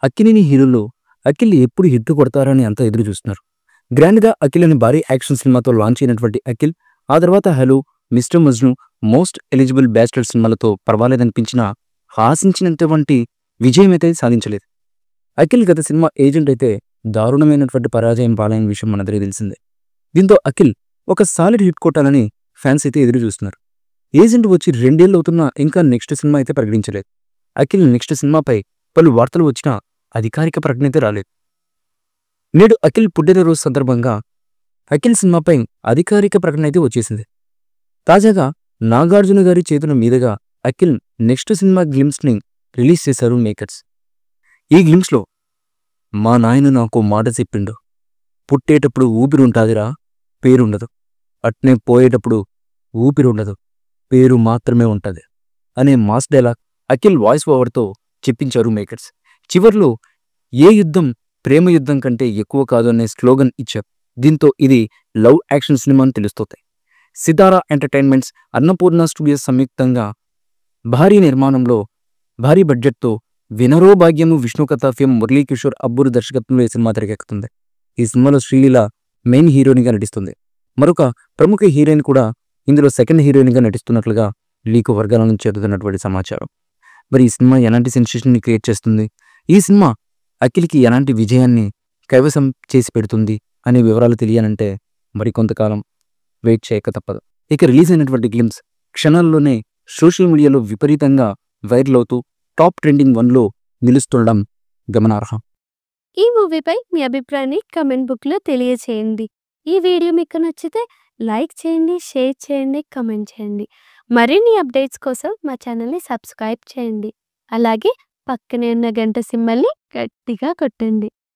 అక్కినేని హీరోల్లో అఖిల్ ఎప్పుడు హిట్ కొడతారని అంతా ఎదురు చూస్తున్నారు. గ్రాండ్గా అఖిల్ అని భారీ యాక్షన్ సినిమాతో లాంచ్ అయినటువంటి అఖిల్ ఆ తర్వాత hello, mister Majnu, most eligible bachelor సినిమాలతో పర్వాలేదనిపించినా ఆశించినంతవంటి విజయం అయితే సాధించలేదు. అఖిల్ గత సినిమా ఏజెంట్ అయితే దారుణమైనటువంటి పరాజయం పాలైన విషయం మనందరికీ తెలిసిందే. దీంతో అఖిల్ ఒక సాలిడ్ హిట్ కొట్టాలని ఫ్యాన్స్ అయితే ఎదురు చూస్తున్నారు. ఏజెంట్ వచ్చి 2 ఏళ్ళు అవుతున్నా ఇంకా నెక్స్ట్ సినిమా అయితే ప్రకటించలేదు. అఖిల్ నెక్స్ట్ సినిమాపై పలు వార్తలు వచ్చినా అధికారిక ప్రకటన అయితే రాలేదు. నేడు అఖిల్ పుట్టినరోజు సందర్భంగా అఖిల్ సినిమాపై అధికారిక ప్రకటన అయితే వచ్చేసింది. తాజాగా నాగార్జున గారి చేతుల మీదుగా అఖిల్ నెక్స్ట్ సినిమా గ్లిమ్స్ని రిలీజ్ చేశారు మేకర్స్. ఈ గ్లిమ్స్లో మా నాయన నాకు మాట చెప్పిండు, పుట్టేటప్పుడు ఊపిరుంటాదిరా, పేరుండదు. అట్నే పోయేటప్పుడు ఊపిరుండదు, పేరు మాత్రమే ఉంటది అనే మాస్ డైలాగ్ అఖిల్ వాయిస్ ఓవర్తో చెప్పించారు మేకర్స్. చివర్లో ఏ యుద్ధం ప్రేమ యుద్ధం కంటే ఎక్కువ కాదు అనే స్లోగన్ ఇచ్చారు. దీంతో ఇది లవ్ యాక్షన్ సినిమా అని తెలుస్తోంది. సితారా ఎంటర్టైన్మెంట్స్, అన్నపూర్ణ స్టూడియోస్ సంయుక్తంగా భారీ నిర్మాణంలో భారీ బడ్జెట్తో వినరో భాగ్యము విష్ణుకథ ఫిల్మ్ మురళీకిషోర్ అబ్బూరు దర్శకత్వంలో ఈ సినిమా తెరకెక్కుతుంది. ఈ సినిమాలో శ్రీలీల మెయిన్ హీరోయిన్గా నటిస్తుంది. మరొక ప్రముఖ హీరోయిన్ కూడా ఇందులో సెకండ్ హీరోయిన్గా నటిస్తున్నట్లుగా లీకు వర్గాల నుంచి అందుతున్నటువంటి సమాచారం. మరి ఈ సినిమా ఎలాంటి సెన్సేషన్ని క్రియేట్ చేస్తుంది, ఈ సినిమా అఖిల్కి ఎలాంటి విజయాన్ని కైవసం చేసి పెడుతుంది అనే వివరాలు తెలియాలంటే మరికొంతకాలం వెయిట్ చేయక తప్పదు. ఇక రిలీజ్ అయినటువంటి గ్లిమ్స్ క్షణాల్లోనే సోషల్ మీడియాలో విపరీతంగా వైరల్ అవుతూ టాప్ ట్రెండింగ్ 1లో నిలుస్తుండడం గమనార్హం. ఈ మూవీపై మీ అభిప్రాయాన్ని కమెంట్ బుక్లో తెలియచేయండి. ఈ వీడియో మీకు నచ్చితే లైక్ చేయండి, షేర్ చేయండి, కమెంట్ చేయండి. మరిన్ని అప్డేట్స్ కోసం మా ఛానల్ని సబ్స్క్రైబ్ చేయండి. అలాగే పక్కనే ఉన్న గంట సింబల్ని గట్టిగా కొట్టండి.